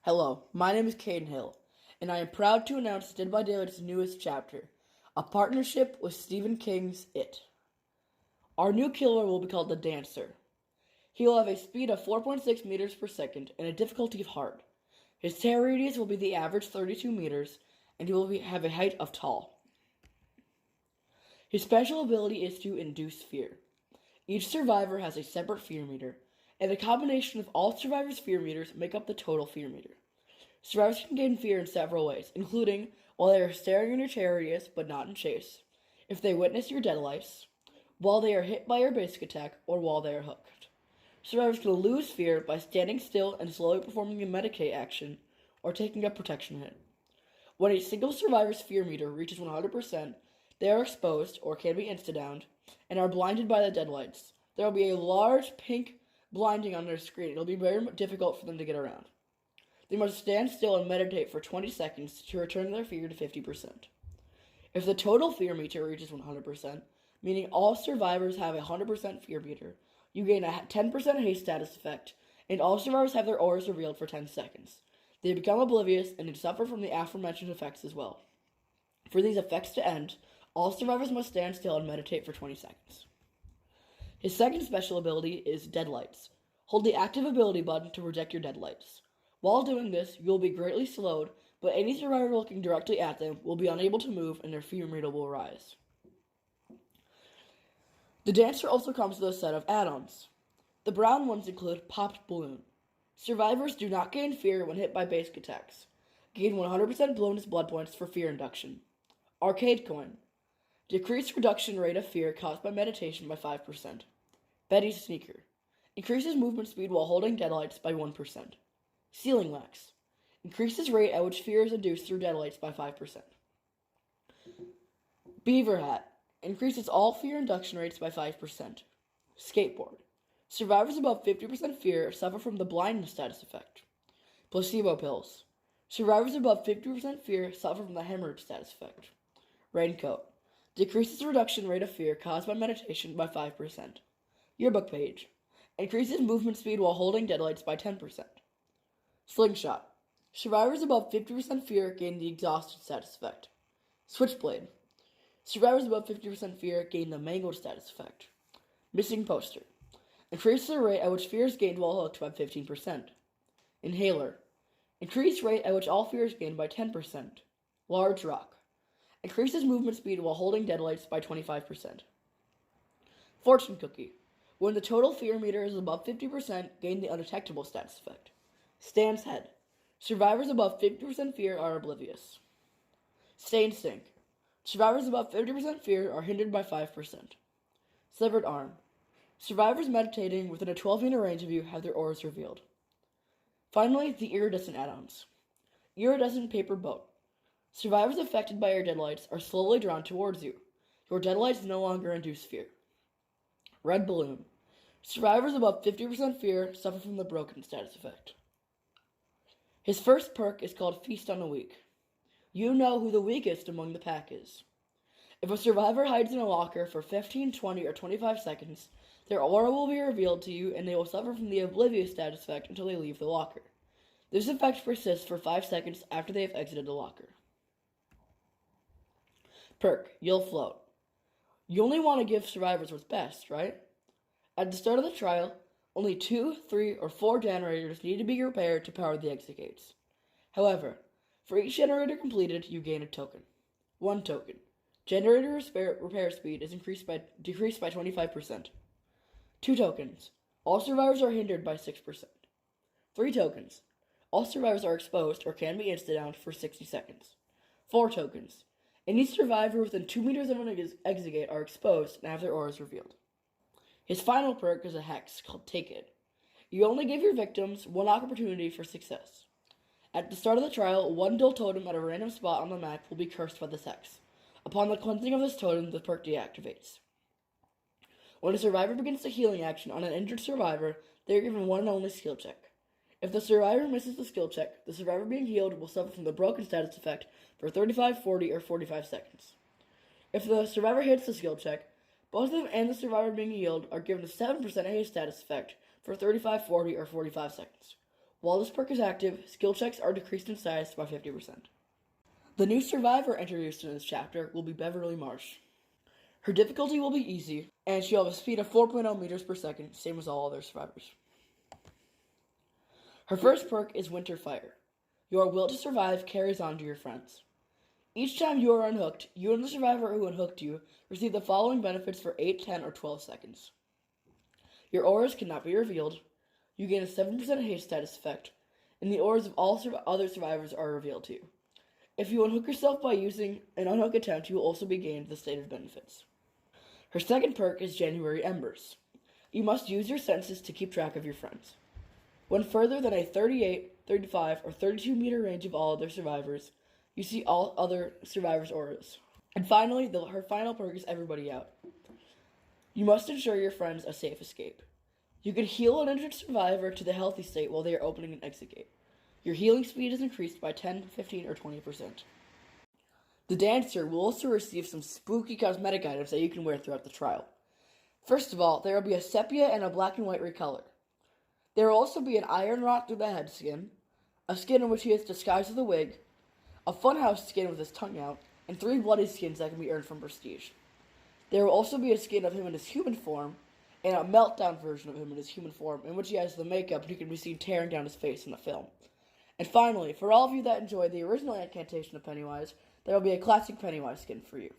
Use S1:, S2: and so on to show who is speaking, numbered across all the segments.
S1: Hello, my name is Caden Hill, and I am proud to announce Dead by Daylight's newest chapter, a partnership with Stephen King's It. Our new killer will be called the Dancer. He will have a speed of 4.6 meters per second and a difficulty of hard. His tear radius will be the average 32 meters, and he will have a height of tall. His special ability is to induce fear. Each survivor has a separate fear meter, and a combination of all survivors' fear meters make up the total fear meter. Survivors can gain fear in several ways, including while they are staring in your tear radius but not in chase, if they witness your deadlights, while they are hit by your basic attack, or while they are hooked. Survivors can lose fear by standing still and slowly performing a medicate action, or taking a protection hit. When a single survivor's fear meter reaches 100%, they are exposed, or can be insta-downed, and are blinded by the deadlights. There will be a large pink blinding on their screen. It will be very difficult for them to get around. They must stand still and meditate for 20 seconds to return their fear to 50%. If the total fear meter reaches 100%, meaning all survivors have a 100% fear meter, you gain a 10% haste status effect, and all survivors have their auras revealed for 10 seconds. They become oblivious and they suffer from the aforementioned effects as well. For these effects to end, all survivors must stand still and meditate for 20 seconds. His second special ability is Deadlights. Hold the active ability button to project your deadlights. While doing this, you will be greatly slowed, but any survivor looking directly at them will be unable to move and their fear meter will rise. The Dancer also comes with a set of add-ons. The brown ones include Popped Balloon. Survivors do not gain fear when hit by basic attacks. Gain 100% bonus blood points for fear induction. Arcade Coin. Decreased reduction rate of fear caused by meditation by 5%. Betty's Sneaker. Increases movement speed while holding deadlights by 1%. Sealing Wax. Increases rate at which fear is induced through deadlights by 5%. Beaver Hat. Increases all fear induction rates by 5%. Skateboard. Survivors above 50% fear suffer from the blindness status effect. Placebo Pills. Survivors above 50% fear suffer from the hemorrhage status effect. Raincoat. Decreases the reduction rate of fear caused by meditation by 5%. Yearbook Page. Increases movement speed while holding deadlights by 10%. Slingshot. Survivors above 50% fear gain the exhausted status effect. Switchblade. Survivors above 50% fear gain the mangled status effect. Missing Poster. Increases the rate at which fear is gained while hooked by 15%. Inhaler. Increased rate at which all fear is gained by 10%. Large Rock. Increases movement speed while holding deadlights by 25%. Fortune Cookie. When the total fear meter is above 50%, gain the undetectable status effect. Stan's Head. Survivors above 50% fear are oblivious. Stained Sink. Survivors above 50% fear are hindered by 5%. Severed Arm. Survivors meditating within a 12-meter range of you have their auras revealed. Finally, the Iridescent Add-Ons. Iridescent Paper Boat. Survivors affected by your deadlights are slowly drawn towards you. Your deadlights no longer induce fear. Red Balloon. Survivors above 50% fear suffer from the broken status effect. His first perk is called Feast on the Weak. You know who the weakest among the pack is. If a survivor hides in a locker for 15, 20, or 25 seconds, their aura will be revealed to you and they will suffer from the oblivious status effect until they leave the locker. This effect persists for 5 seconds after they have exited the locker. Perk, You'll Float. You only want to give survivors what's best, right? At the start of the trial, only 2, 3, or 4 generators need to be repaired to power the exit gates. However, for each generator completed, you gain a token. 1 token. Generator repair speed is decreased by 25%. 2 tokens. All survivors are hindered by 6%. 3 tokens. All survivors are exposed or can be insta-downed for 60 seconds. 4 tokens. Any survivor within 2 meters of an exit gate are exposed and have their auras revealed. His final perk is a hex called Take It. You only give your victims 1 opportunity for success. At the start of the trial, 1 dual totem at a random spot on the map will be cursed by this hex. Upon the cleansing of this totem, the perk deactivates. When a survivor begins the healing action on an injured survivor, they are given 1 and only skill check. If the survivor misses the skill check, the survivor being healed will suffer from the broken status effect for 35, 40, or 45 seconds. If the survivor hits the skill check, both of them and the survivor being healed are given a 7% haste status effect for 35, 40, or 45 seconds. While this perk is active, skill checks are decreased in status by 50%. The new survivor introduced in this chapter will be Beverly Marsh. Her difficulty will be easy, and she'll have a speed of 4.0 meters per second, same as all other survivors. Her first perk is Winter Fire. Your will to survive carries on to your friends. Each time you are unhooked, you and the survivor who unhooked you receive the following benefits for 8, 10, or 12 seconds. Your auras cannot be revealed, you gain a 7% haste status effect, and the auras of all other survivors are revealed to you. If you unhook yourself by using an unhook attempt, you will also be gained the stated benefits. Her second perk is January Embers. You must use your senses to keep track of your friends. When further than a 38, 35, or 32 meter range of all other survivors, you see all other survivors' auras. And finally, her final perk is Everybody Out. You must ensure your friends a safe escape. You can heal an injured survivor to the healthy state while they are opening an exit gate. Your healing speed is increased by 10, 15, or 20%. The dancer will also receive some spooky cosmetic items that you can wear throughout the trial. First of all, there will be a sepia and a black and white recolor. There will also be an iron rot through the head skin, a skin in which he is disguised with a wig, a funhouse skin with his tongue out, and 3 bloody skins that can be earned from prestige. There will also be a skin of him in his human form, and a meltdown version of him in his human form, in which he has the makeup and he can be seen tearing down his face in the film. And finally, for all of you that enjoy the original incantation of Pennywise, there will be a classic Pennywise skin for you.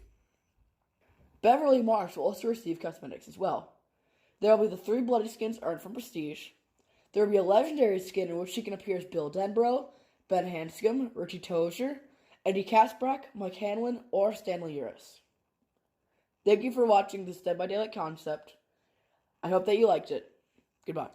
S1: Beverly Marsh will also receive cosmetics as well. There will be the 3 bloody skins earned from prestige. There will be a legendary skin in which she can appear as Bill Denbrough, Ben Hanscom, Richie Tozier, Eddie Kasprak, Mike Hanlon, or Stanley Uris. Thank you for watching this Dead by Daylight concept. I hope that you liked it. Goodbye.